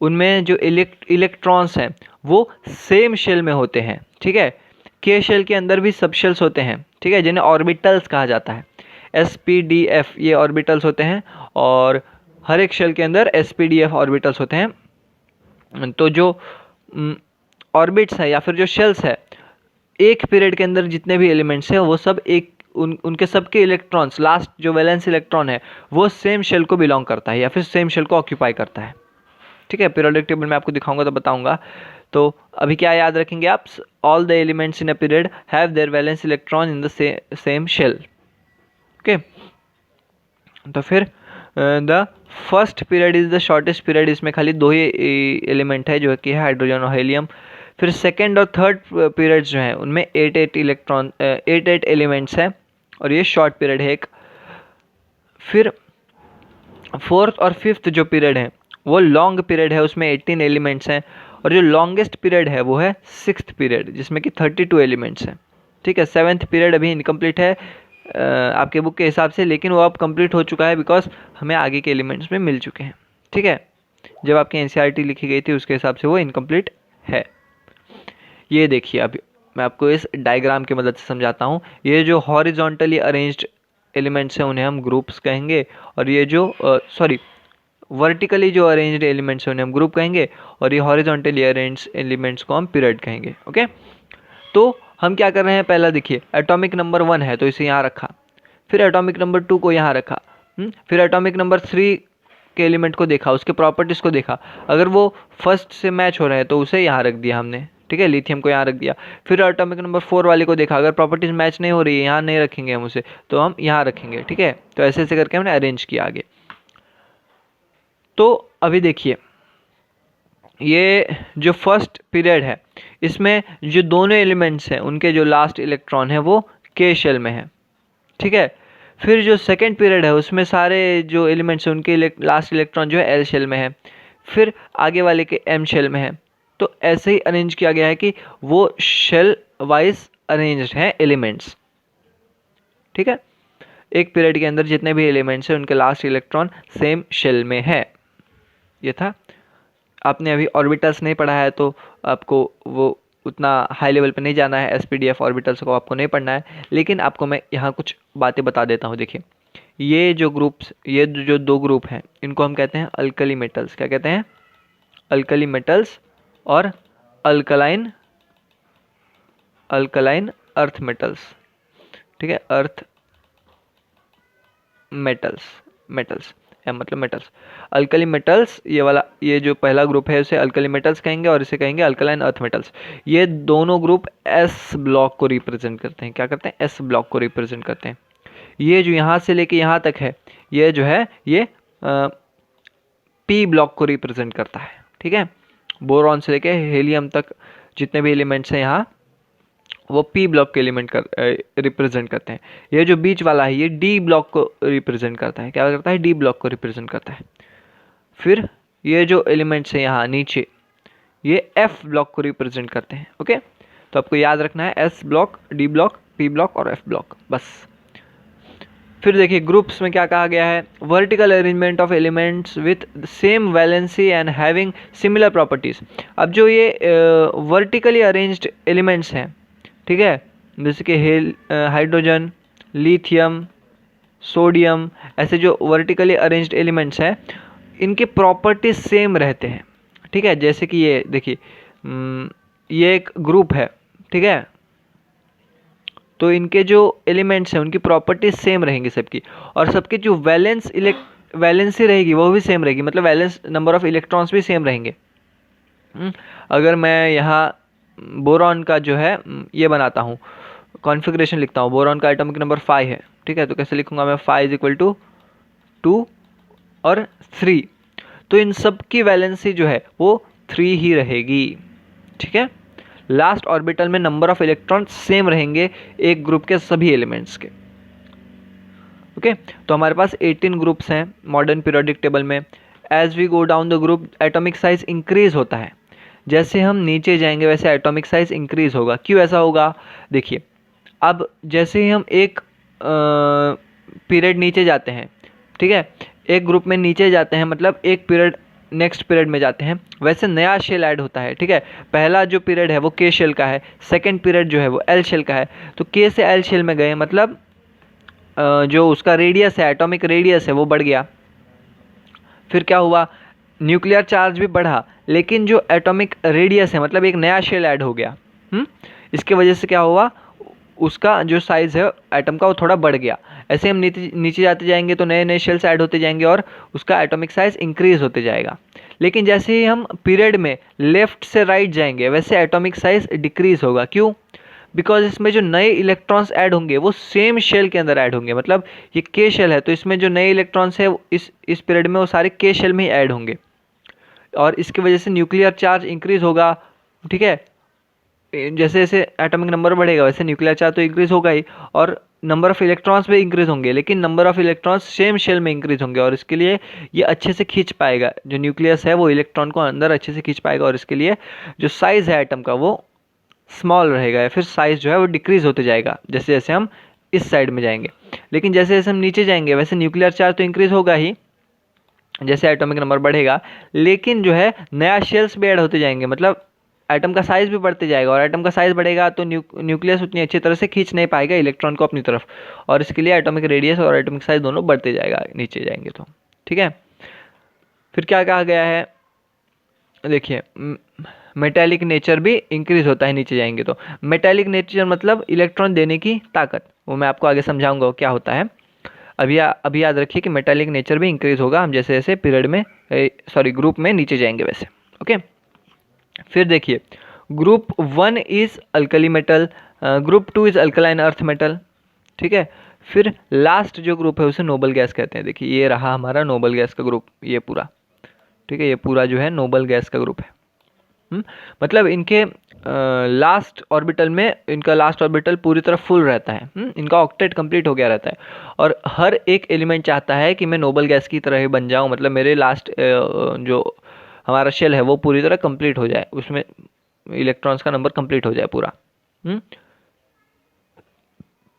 उनमें जो इलेक्ट्रॉन्स हैं वो सेम शेल में होते हैं, ठीक है। के शेल के अंदर भी सब शेल्स होते हैं, ठीक है, जिन्हें ऑर्बिटल्स कहा जाता है। sp-d-f ये ऑर्बिटल्स होते हैं और हर एक शेल के अंदर sp-d-f ऑर्बिटल्स होते हैं। तो जो ऑर्बिट्स है या फिर जो शेल्स है, एक पीरियड के अंदर जितने भी एलिमेंट्स हैं वो सब उनके सबके इलेक्ट्रॉन्स, लास्ट जो वैलेंस इलेक्ट्रॉन है वो सेम शेल को बिलोंग करता है या फिर सेम शेल को ऑक्यूपाई करता है, ठीक है। पीरियोडिक टेबल में आपको दिखाऊंगा तो बताऊंगा। तो अभी क्या याद रखेंगे आप, all the elements in a period have their valence electron in the same shell, okay. तो फिर the first period is the shortest period, इसमें खाली 2 ही एलिमेंट है जो कि है हाइड्रोजन और हीलियम। फिर सेकेंड और थर्ड पीरियड्स जो हैं उनमें 8 एलिमेंट्स हैं और ये शॉर्ट पीरियड है एक। फिर फोर्थ और फिफ्थ जो पीरियड है वो लॉन्ग पीरियड है, उसमें 18 एलिमेंट्स हैं। और जो लॉन्गेस्ट पीरियड है वो है सिक्स्थ पीरियड जिसमें कि 32 एलिमेंट्स हैं, ठीक है। सेवन्थ पीरियड अभी इनकम्प्लीट है आपके बुक के हिसाब से, लेकिन वो अब कंप्लीट हो चुका है बिकॉज हमें आगे के एलिमेंट्स में मिल चुके हैं, ठीक है। जब आपकी एनसीईआरटी लिखी गई थी उसके हिसाब से वो इनकम्प्लीट है। ये देखिए अभी मैं आपको इस डायग्राम की मदद से समझाता हूँ। ये जो हॉरिजॉन्टली अरेंज्ड एलिमेंट्स हैं उन्हें हम ग्रुप्स कहेंगे, और ये जो वर्टिकली जो अरेंज्ड एलिमेंट्स हैं उन्हें हम ग्रुप कहेंगे, और ये हॉरिजॉन्टली अरेंज्ड एलिमेंट्स को हम पीरियड कहेंगे, ओके। तो हम क्या कर रहे हैं, पहला देखिए एटॉमिक नंबर 1 है तो इसे यहाँ रखा, फिर एटॉमिक नंबर 2 को यहाँ रखा, फिर एटॉमिक नंबर 3 के एलिमेंट को देखा, उसके प्रॉपर्टीज़ को देखा, अगर वो फर्स्ट से मैच हो रहे हैं तो उसे यहाँ रख दिया हमने, ठीक है, लिथियम को यहाँ रख दिया। फिर एटॉमिक नंबर 4 वाले को देखा, अगर प्रॉपर्टीज मैच नहीं हो रही है, यहाँ नहीं रखेंगे हम उसे, तो हम यहाँ रखेंगे, ठीक है। तो ऐसे ऐसे करके हमने अरेंज किया आगे। तो अभी देखिए ये जो फर्स्ट पीरियड है इसमें जो दोनों एलिमेंट्स हैं उनके जो लास्ट इलेक्ट्रॉन है वो के शेल में है, ठीक है। फिर जो सेकेंड पीरियड है उसमें सारे जो एलिमेंट्स हैं उनके लास्ट इलेक्ट्रॉन जो है एल शेल में है, फिर आगे वाले के एम शेल में है। तो ऐसे ही अरेंज किया गया है कि वो शेल वाइज अरेंज्ड हैं एलिमेंट्स, ठीक है। एक पीरियड के अंदर जितने भी एलिमेंट्स हैं उनके लास्ट इलेक्ट्रॉन सेम शेल में है। ये था, आपने अभी ऑर्बिटल्स नहीं पढ़ा है तो आपको वो उतना हाई लेवल पे नहीं जाना है, एसपीडीएफ ऑर्बिटल्स को आपको नहीं पढ़ना है, लेकिन आपको मैं यहाँ कुछ बातें बता देता हूँ। देखिए ये जो ग्रुप्स, ये जो 2 ग्रुप हैं इनको हम कहते हैं अल्कली मेटल्स। क्या कहते हैं? अल्कली मेटल्स और अल्कलाइन अर्थ मेटल्स, ठीक है, अर्थ मेटल्स एम मतलब मेटल्स। अल्कली मेटल्स ये वाला, ये जो पहला ग्रुप है उसे अल्कली मेटल्स कहेंगे और इसे कहेंगे अल्कलाइन अर्थ मेटल्स। ये दोनों ग्रुप एस ब्लॉक को रिप्रेजेंट करते हैं। क्या करते हैं? एस ब्लॉक को रिप्रेजेंट करते हैं। ये जो यहाँ से लेके यहाँ तक है ये जो है ये पी ब्लॉक को रिप्रेजेंट करता है, ठीक है। बोरॉन से लेके हेलियम तक जितने भी एलिमेंट्स हैं यहाँ वो पी ब्लॉक के एलिमेंट रिप्रेजेंट करते हैं। ये जो बीच वाला है ये डी ब्लॉक को रिप्रेजेंट करता है। क्या करता है? डी ब्लॉक को रिप्रेजेंट करता है। फिर ये जो एलिमेंट्स हैं यहाँ नीचे ये एफ ब्लॉक को रिप्रेजेंट करते हैं, ओके। तो आपको याद रखना है S block, D block, P block और एफ ब्लॉक, बस। फिर देखिए ग्रुप्स में क्या कहा गया है, vertical arrangement of elements with same valency and having similar properties. अब जो ये वर्टिकली अरेंज्ड एलिमेंट्स हैं, ठीक है, जैसे कि हाइड्रोजन, लिथियम, सोडियम, ऐसे जो वर्टिकली अरेंज्ड एलिमेंट्स हैं इनके प्रॉपर्टीज सेम रहते हैं, ठीक है। जैसे कि ये देखिए ये एक ग्रुप है, ठीक है, तो इनके जो एलिमेंट्स हैं उनकी प्रॉपर्टीज सेम रहेंगी सबकी, और सबकी जो वैलेंसी रहेगी वो भी सेम रहेगी, मतलब वैलेंस नंबर ऑफ इलेक्ट्रॉन्स भी सेम रहेंगे। अगर मैं यहाँ बोरॉन का जो है ये बनाता हूँ, कॉन्फ़िगरेशन लिखता हूँ, बोरॉन का एटॉमिक नंबर 5 है, ठीक है, तो कैसे लिखूँगा मैं? 5 = 2 और 3, तो इन सब की वैलेंसी जो है वो 3 ही रहेगी, ठीक है। लास्ट ऑर्बिटल में नंबर ऑफ इलेक्ट्रॉन सेम रहेंगे एक ग्रुप के सभी एलिमेंट्स के, ओके। तो हमारे पास 18 ग्रुप्स हैं मॉडर्न पीरियोडिक टेबल में। As we go down the group atomic size increase होता है। जैसे हम नीचे जाएंगे वैसे एटॉमिक साइज इंक्रीज होगा। क्यों ऐसा होगा? देखिए, अब जैसे ही हम एक पीरियड नीचे जाते हैं, ठीक है, एक ग्रुप में नीचे जाते हैं मतलब एक पीरियड नेक्स्ट पीरियड में जाते हैं, वैसे नया शेल ऐड होता है। ठीक है, पहला जो पीरियड है वो के शेल का है, सेकंड पीरियड जो है वो एल शेल का है। तो के से एल शेल में गए मतलब जो उसका रेडियस है, एटॉमिक रेडियस है, वो बढ़ गया। फिर क्या हुआ? न्यूक्लियर चार्ज भी बढ़ा, लेकिन जो एटॉमिक रेडियस है मतलब एक नया शेल ऐड हो गया। इसके वजह से क्या हुआ? उसका जो साइज़ है एटम का वो थोड़ा बढ़ गया। ऐसे हम नीचे जाते जाएंगे तो नए नए शेल्स ऐड होते जाएंगे और उसका एटॉमिक साइज इंक्रीज होते जाएगा। लेकिन जैसे ही हम पीरियड में लेफ्ट से राइट जाएंगे वैसे एटॉमिक साइज डिक्रीज होगा। क्यों? बिकॉज इसमें जो नए इलेक्ट्रॉन्स ऐड होंगे वो सेम शेल के अंदर ऐड होंगे। मतलब ये के शेल है तो इसमें जो नए इलेक्ट्रॉन्स है इस पीरियड में वो सारे के शेल में ही ऐड होंगे और इसकी वजह से न्यूक्लियर चार्ज इंक्रीज होगा। ठीक है, जैसे जैसे एटॉमिक नंबर बढ़ेगा वैसे न्यूक्लियर चार्ज तो इंक्रीज होगा ही और नंबर ऑफ इलेक्ट्रॉन्स भी इंक्रीज होंगे, लेकिन number of electrons same shell में इंक्रीज होंगे और इसके लिए ये अच्छे से खींच पाएगा, जो न्यूक्लियस है वो इलेक्ट्रॉन को अंदर अच्छे से खींच पाएगा और इसके लिए जो साइज़ है एटम का वो स्मॉल रहेगा या फिर साइज़ जो है वो डिक्रीज होते जाएगा जैसे जैसे हम इस साइड में जाएंगे। लेकिन जैसे जैसे हम नीचे जाएंगे वैसे न्यूक्लियर चार्ज तो इंक्रीज होगा ही जैसे एटॉमिक नंबर बढ़ेगा, लेकिन जो है नया शेल्स भी ऐड होते जाएंगे, मतलब एटम का साइज भी बढ़ते जाएगा और एटम का साइज बढ़ेगा तो न्यूक्लियस उतनी अच्छी तरह से खींच नहीं पाएगा इलेक्ट्रॉन को अपनी तरफ और इसके लिए एटॉमिक रेडियस और एटॉमिक साइज दोनों बढ़ते जाएगा नीचे जाएंगे तो। ठीक है, फिर क्या कहा गया है? देखिए, मेटेलिक नेचर भी इंक्रीज होता है नीचे जाएंगे तो। मेटेलिक नेचर मतलब इलेक्ट्रॉन देने की ताकत, वो मैं आपको आगे समझाऊंगा वो क्या होता है। अभी याद रखिए कि मेटेलिक नेचर भी इंक्रीज होगा हम जैसे जैसे पीरियड में ग्रुप में नीचे जाएंगे वैसे। ओके, फिर देखिए, group 1 is alkali metal, group 2 is alkaline earth metal. ठीक है, फिर लास्ट जो ग्रुप है उसे नोबल गैस कहते हैं। देखिए ये रहा हमारा नोबल गैस का ग्रुप, ये पूरा। ठीक है, ये पूरा जो है नोबल गैस का ग्रुप है। मतलब इनके लास्ट ऑर्बिटल में, इनका लास्ट ऑर्बिटल पूरी तरह फुल रहता है। इनका ऑक्टेट कंप्लीट हो गया रहता है और हर एक एलिमेंट चाहता है कि मैं नोबल गैस की तरह ही बन जाऊं, मतलब मेरे लास्ट जो हमारा शेल है वो पूरी तरह कंप्लीट हो जाए, उसमें इलेक्ट्रॉन्स का नंबर कंप्लीट हो जाए पूरा।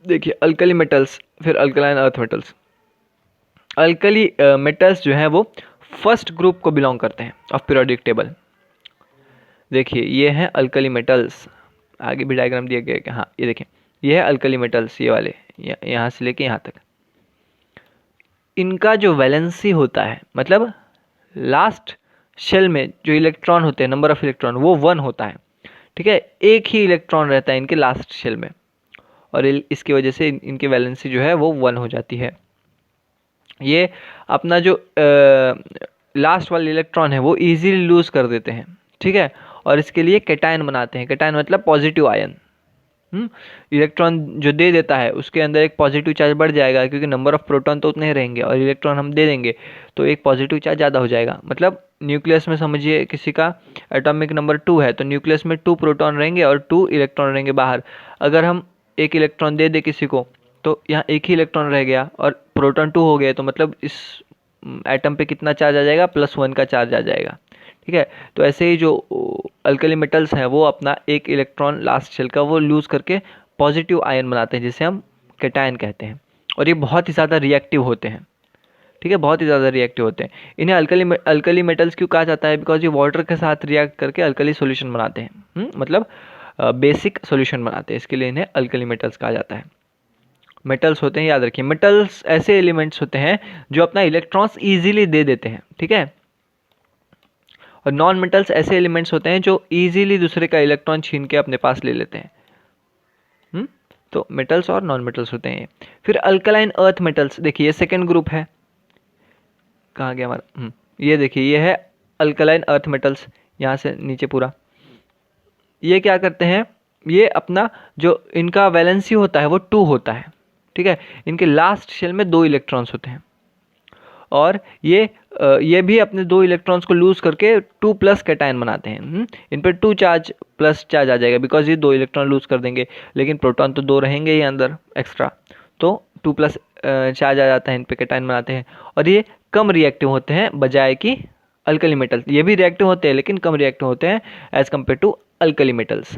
देखिए, अल्कली मेटल्स, फिर alkaline earth metals. Alkali metals जो हैं वो फर्स्ट ग्रुप को बिलोंग करते हैं ऑफ पीरियोडिक टेबल। देखिए ये हैं अल्कली मेटल्स, आगे भी डायग्राम दिया गया है। हाँ, ये देखिए, ये है अल्कली मेटल्स, ये वाले यहाँ से लेके यहाँ तक। इनका जो वैलेंसी होता है, मतलब लास्ट शेल में जो इलेक्ट्रॉन होते हैं, नंबर ऑफ इलेक्ट्रॉन वो 1 होता है। ठीक है, एक ही इलेक्ट्रॉन रहता है इनके लास्ट शेल में और इसकी वजह से इनकी वैलेंसी जो है वो 1 हो जाती है। ये अपना जो लास्ट वाले इलेक्ट्रॉन है वो इजीली लूज कर देते हैं। ठीक है, और इसके लिए कैटायन बनाते हैं। कैटायन मतलब पॉजिटिव आयन। इलेक्ट्रॉन जो दे देता है उसके अंदर एक पॉजिटिव चार्ज बढ़ जाएगा क्योंकि नंबर ऑफ प्रोटॉन तो उतने ही रहेंगे और इलेक्ट्रॉन हम दे देंगे तो एक पॉजिटिव चार्ज ज़्यादा हो जाएगा। मतलब न्यूक्लियस में समझिए किसी का एटॉमिक नंबर 2 है तो न्यूक्लियस में 2 प्रोटॉन रहेंगे और 2 इलेक्ट्रॉन रहेंगे बाहर। अगर हम एक इलेक्ट्रॉन दे किसी को तो यहाँ एक ही इलेक्ट्रॉन रह गया और प्रोटॉन 2 हो गए तो मतलब इस एटम पे कितना चार्ज आ जाएगा? +1 का चार्ज आ जाएगा। ठीक है, तो ऐसे ही जो अल्कली मेटल्स हैं वो अपना एक इलेक्ट्रॉन लास्ट शेल का वो लूज़ करके पॉजिटिव आयन बनाते हैं जिसे हम कैटायन कहते हैं और ये बहुत ही ज़्यादा रिएक्टिव होते हैं। ठीक है, बहुत ही ज़्यादा रिएक्टिव होते हैं। इन्हें अल्कली मेटल्स क्यों कहा जाता है? बिकॉज ये वाटर के साथ रिएक्ट करके अल्कली सॉल्यूशन बनाते हैं, मतलब बेसिक सॉल्यूशन बनाते हैं, इसके लिए इन्हें अल्कली मेटल्स कहा जाता है। मेटल्स होते हैं, याद रखिए, मेटल्स ऐसे एलिमेंट्स होते हैं जो अपना इलेक्ट्रॉन्स ईजिली दे देते हैं। ठीक है, और नॉन मेटल्स ऐसे एलिमेंट्स होते हैं जो इजीली दूसरे का इलेक्ट्रॉन छीन के अपने पास ले लेते हैं। तो मेटल्स और नॉन मेटल्स होते हैं। फिर अल्कलाइन अर्थ मेटल्स, देखिए ये सेकेंड ग्रुप है। कहाँ गया हमारा? ये देखिए, ये है अल्कलाइन अर्थ मेटल्स, यहाँ से नीचे पूरा। ये क्या करते हैं? ये अपना जो इनका वैलेंसी होता है वो 2 होता है। ठीक है, इनके लास्ट शेल में 2 इलेक्ट्रॉन्स होते हैं और ये भी अपने 2 इलेक्ट्रॉन्स को लूज करके 2+ कैटायन बनाते हैं। इन पर 2 चार्ज प्लस चार्ज आ जाएगा बिकॉज ये 2 इलेक्ट्रॉन लूज कर देंगे, लेकिन प्रोटॉन तो 2 रहेंगे ही अंदर एक्स्ट्रा, तो 2+ चार्ज आ जाता है, इन पे कैटायन बनाते हैं और ये कम रिएक्टिव होते हैं बजाय कि अल्कली मेटल्स। ये भी रिएक्टिव होते हैं लेकिन कम रिएक्टिव होते हैं as compare to alkali metals.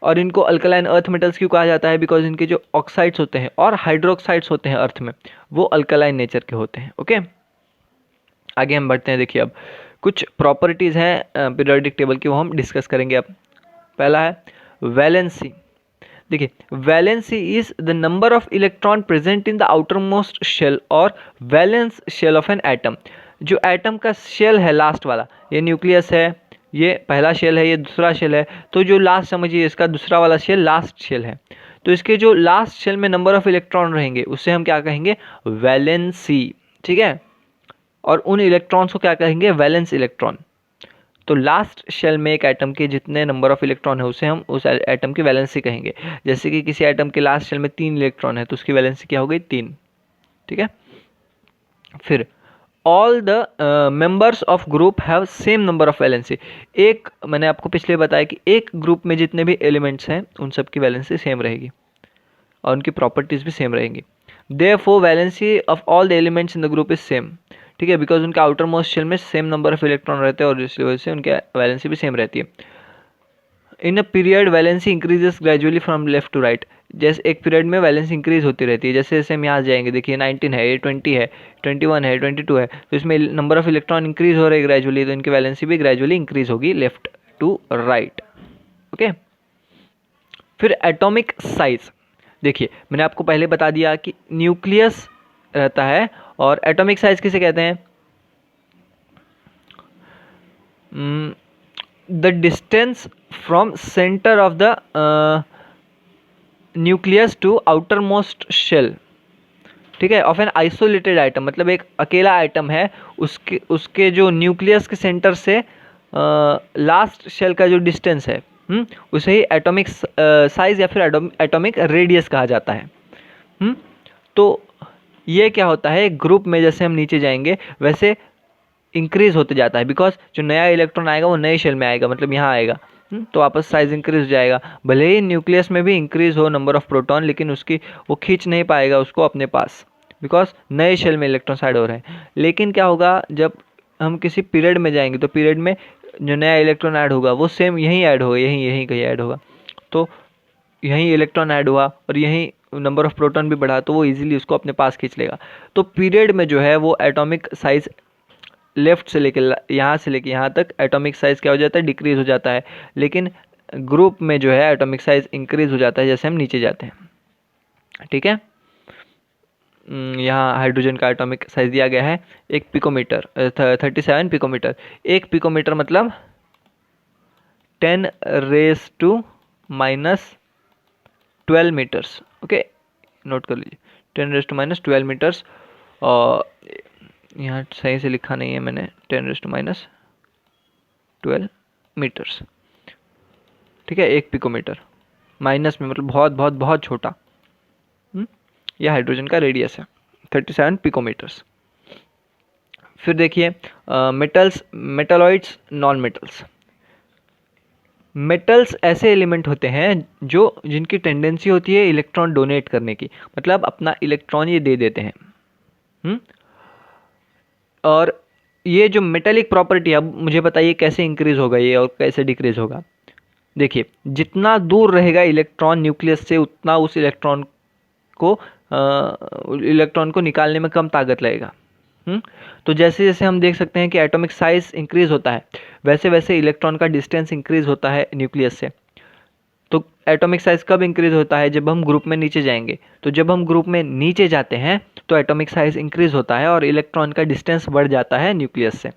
और इनको अल्कलाइन अर्थ मेटल्स क्यों कहा जाता है? बिकॉज इनके जो ऑक्साइड्स होते हैं और हाइड्रोक्साइड्स होते हैं अर्थ में, वो अल्कलाइन नेचर के होते हैं। ओके, आगे हम बढ़ते हैं। देखिए अब कुछ प्रॉपर्टीज़ हैं पीरियोडिक टेबल की, वो हम डिस्कस करेंगे अब। पहला है वैलेंसी। देखिए, valency is the number of electron present in the outer most shell और valence shell of an atom. जो एटम का शेल है लास्ट वाला, ये न्यूक्लियस है, ये पहला शेल है, ये दूसरा शेल है, तो जो लास्ट समझिए इसका दूसरा वाला शेल लास्ट शेल है, तो इसके जो लास्ट शेल में नंबर ऑफ इलेक्ट्रॉन रहेंगे उससे हम क्या कहेंगे? वैलेंसी। ठीक है, और उन इलेक्ट्रॉन्स को क्या कहेंगे? Valence electron. तो लास्ट शेल में एक एटम के जितने नंबर ऑफ इलेक्ट्रॉन है उसे हम उस एटम की वैलेंसी कहेंगे। जैसे कि किसी एटम के लास्ट शेल में 3 इलेक्ट्रॉन है तो उसकी वैलेंसी क्या हो गई? 3। ठीक है, फिर all the members of group have same number of valency. एक, मैंने आपको पिछले बताया कि एक ग्रुप में जितने भी एलिमेंट्स हैं उन सब की वैलेंसी सेम रहेगी और उनकी प्रॉपर्टीज भी सेम रहेंगी। Therefore valency of all the elements in the group is same. ठीक है, बिकॉज उनका आउटर मोस्ट शेल में सेम नंबर ऑफ इलेक्ट्रॉन रहते हैं और इस वजह से उनकी वैलेंसी भी सेम रहती है। In a period valency increases gradually from left to right. जैसे एक पीरियड में वैलेंसी इंक्रीज होती रहती है, जैसे जैसे हम यहाँ जाएंगे, देखिए 19 है, ये 20 है, 21 है, 22 है, तो इसमें नंबर ऑफ इलेक्ट्रॉन इंक्रीज हो रहे हैं ग्रेजुअली, तो इनकी वैलेंसी भी ग्रेजुअली इंक्रीज होगी लेफ्ट टू राइट। ओके, फिर एटॉमिक साइज। देखिए, मैंने आपको पहले बता दिया कि न्यूक्लियस रहता है और एटॉमिक साइज किसे कहते हैं? The distance from centre of the nucleus to outer most shell. ठीक है, ऑफ एन आइसोलेटेड आइटम, मतलब एक अकेला आइटम है, उसके जो न्यूक्लियस के सेंटर से लास्ट शेल का जो डिस्टेंस है, उसे ही एटॉमिक साइज या फिर एटॉमिक रेडियस कहा जाता है। तो ये क्या होता है? ग्रुप में जैसे हम नीचे जाएंगे वैसे इंक्रीज होते जाता है, बिकॉज जो नया इलेक्ट्रॉन आएगा वो नए शेल में आएगा, मतलब यहाँ आएगा, तो वापस साइज इंक्रीज हो जाएगा। भले ही न्यूक्लियस में भी इंक्रीज हो नंबर ऑफ प्रोटॉन, लेकिन उसकी वो खींच नहीं पाएगा उसको अपने पास, बिकॉज नए शेल में इलेक्ट्रॉन ऐड हो रहे हैं। लेकिन क्या होगा, जब हम किसी पीरियड में जाएंगे तो पीरियड में जो नया इलेक्ट्रॉन ऐड होगा वो सेम यहीं ऐड होगा, यहीं कहीं ऐड होगा, तो यहीं इलेक्ट्रॉन ऐड हुआ और यहीं नंबर ऑफ प्रोटॉन भी बढ़ा, तो वो इजीली उसको अपने पास खींच लेगा। तो पीरियड में जो है वो एटॉमिक साइज लेफ्ट से लेके यहाँ से लेके यहाँ तक एटॉमिक साइज क्या हो जाता है? डिक्रीज हो जाता है। लेकिन ग्रुप में जो है एटॉमिक साइज इंक्रीज हो जाता है जैसे हम नीचे जाते हैं। ठीक है, यहाँ हाइड्रोजन का एटॉमिक साइज दिया गया है 1 पिकोमीटर, 37 पिकोमीटर। 1 पिकोमीटर मतलब 10⁻⁻12 मीटर्स। ओके, नोट कर लीजिए, 10⁻⁻12 मीटर्स। और यहाँ सही से लिखा नहीं है मैंने, 10⁻12 मीटर्स। ठीक है, 1 पिकोमीटर माइनस में मतलब बहुत बहुत बहुत छोटा। यह हाइड्रोजन का रेडियस है 37 पिकोमीटर्स। फिर देखिए metals, metalloids, non metals. Metals ऐसे एलिमेंट होते हैं जो जिनकी टेंडेंसी होती है इलेक्ट्रॉन डोनेट करने की, मतलब अपना इलेक्ट्रॉन ये दे देते हैं। और ये जो मेटेलिक प्रॉपर्टी है, अब मुझे बताइए कैसे इंक्रीज होगा ये और कैसे डिक्रीज होगा। देखिए, जितना दूर रहेगा इलेक्ट्रॉन न्यूक्लियस से उतना उस इलेक्ट्रॉन को निकालने में कम ताकत लगेगा। तो जैसे जैसे हम देख सकते हैं कि एटॉमिक साइज इंक्रीज होता है वैसे वैसे इलेक्ट्रॉन का डिस्टेंस इंक्रीज होता है न्यूक्लियस से। तो एटॉमिक साइज कब इंक्रीज होता है? जब हम ग्रुप में नीचे जाएंगे। तो जब हम ग्रुप में नीचे जाते हैं तो एटॉमिक साइज इंक्रीज होता है और इलेक्ट्रॉन का डिस्टेंस बढ़ जाता है न्यूक्लियस से।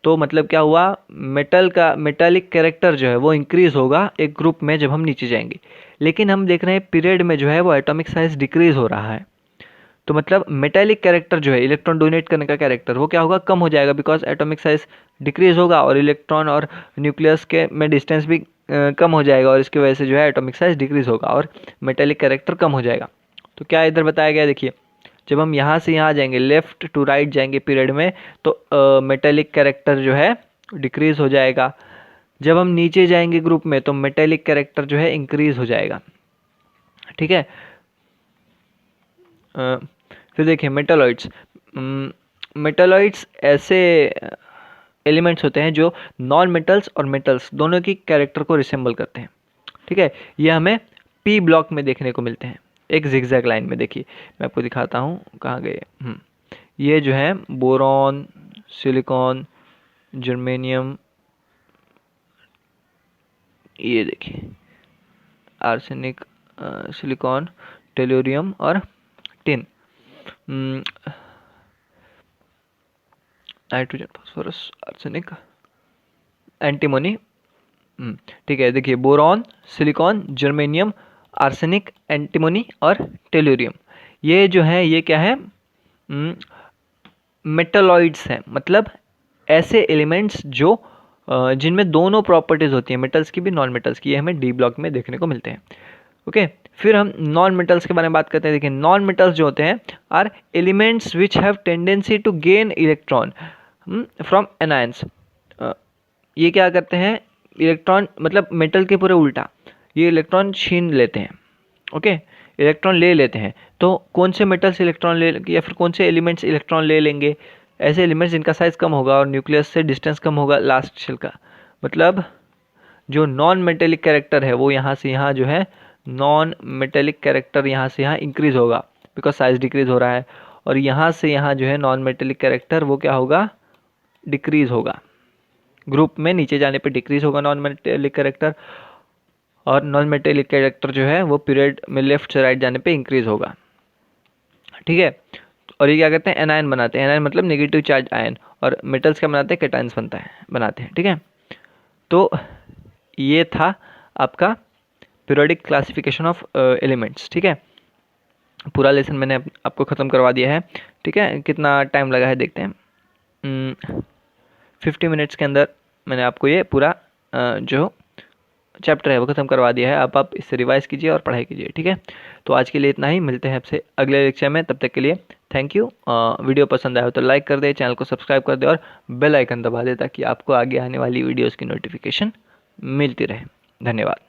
तो मतलब क्या हुआ, मेटालिक कैरेक्टर जो है वो इंक्रीज होगा एक ग्रुप में जब हम नीचे जाएंगे। लेकिन हम देख रहे हैं पीरियड में जो है वो एटॉमिक साइज डिक्रीज हो रहा है। तो मतलब मेटालिक कैरेक्टर जो है इलेक्ट्रॉन डोनेट करने का कैरेक्टर वो क्या होगा, कम हो जाएगा, बिकॉज एटॉमिक साइज डिक्रीज होगा और इलेक्ट्रॉन और न्यूक्लियस के में डिस्टेंस भी कम हो जाएगा और इसकी वजह से जो है एटॉमिक साइज डिक्रीज होगा और मेटालिक कैरेक्टर कम हो जाएगा। तो क्या इधर बताया गया, देखिए जब हम यहाँ से यहाँ जाएंगे लेफ्ट टू राइट जाएंगे पीरियड में तो मेटालिक कैरेक्टर जो है डिक्रीज हो जाएगा। जब हम नीचे जाएंगे ग्रुप में तो मेटालिक कैरेक्टर जो है इंक्रीज हो जाएगा। ठीक है, फिर देखिए मेटालॉइड्स। मेटालॉइड्स ऐसे एलिमेंट्स होते हैं जो नॉन मेटल्स और मेटल्स दोनों की कैरेक्टर को रिसेंबल करते हैं। ठीक है, ये हमें पी ब्लॉक में देखने को मिलते हैं, एक जिगजैग लाइन में। देखिए मैं आपको दिखाता हूँ, कहाँ गए। ये जो है बोरॉन, सिलिकॉन, जर्मेनियम, ये देखिए आर्सेनिक, सिलिकॉन, टेलुरियम और tin, nitrogen, phosphorus, arsenic, antimony. ठीक है, देखिए boron, silicon, germanium, arsenic, antimony और टेलुरियम, ये जो है ये क्या है, मेटलॉइड्स हैं, मतलब ऐसे एलिमेंट्स जो जिनमें दोनों प्रॉपर्टीज होती हैं, मेटल्स की भी नॉन मेटल्स की। ये हमें डी ब्लॉक में देखने को मिलते हैं। ओके, फिर हम नॉन मेटल्स के बारे में बात करते हैं। देखिए नॉन मेटल्स जो होते हैं are elements which have tendency to gain electron from anions. ये क्या करते हैं, इलेक्ट्रॉन, मतलब मेटल के पूरे उल्टा, ये इलेक्ट्रॉन छीन लेते हैं। ओके, इलेक्ट्रॉन ले लेते हैं। तो कौन से मेटल्स इलेक्ट्रॉन ले, या फिर कौन से एलिमेंट्स इलेक्ट्रॉन ले लेंगे, ऐसे एलिमेंट्स जिनका साइज कम होगा और न्यूक्लियस से डिस्टेंस कम होगा लास्ट शेल का। मतलब जो नॉन मेटेलिक कैरेक्टर है वो यहाँ से यहाँ जो है, नॉन मेटेलिक कैरेक्टर यहाँ से यहाँ इंक्रीज होगा बिकॉज साइज डिक्रीज हो रहा है, और यहाँ से यहाँ जो है नॉन मेटेलिक कैरेक्टर वो क्या होगा, डिक्रीज होगा। ग्रुप में नीचे जाने पे डिक्रीज होगा नॉन मेटेलिक कैरेक्टर, और नॉन मेटेलिक कैरेक्टर जो है वो पीरियड में लेफ्ट से राइट जाने पे इंक्रीज होगा। ठीक है, और ये क्या करते हैं, एनायन बनाते हैं। एनायन मतलब नेगेटिव चार्ज आयन, और मेटल्स क्या बनाते हैं, कैटायंस बनाते हैं। ठीक है, तो ये था आपका पीरियोडिक क्लासिफिकेशन ऑफ एलिमेंट्स। ठीक है, पूरा लेसन मैंने आपको ख़त्म करवा दिया है। ठीक है, कितना टाइम लगा है देखते हैं। 50 मिनट्स के अंदर मैंने आपको ये पूरा जो चैप्टर है वो ख़त्म करवा दिया है। अब आप इससे रिवाइज कीजिए और पढ़ाई कीजिए। ठीक है, तो आज के लिए इतना ही, मिलते हैं आपसे अगले लेक्चर में। तब तक के लिए थैंक यू। वीडियो पसंद आया हो तो लाइक कर दे, चैनल को सब्सक्राइब कर दे और बेल आइकन दबा दे ताकि आपको आगे आने वाली वीडियोज़ की नोटिफिकेशन मिलती रहे। धन्यवाद।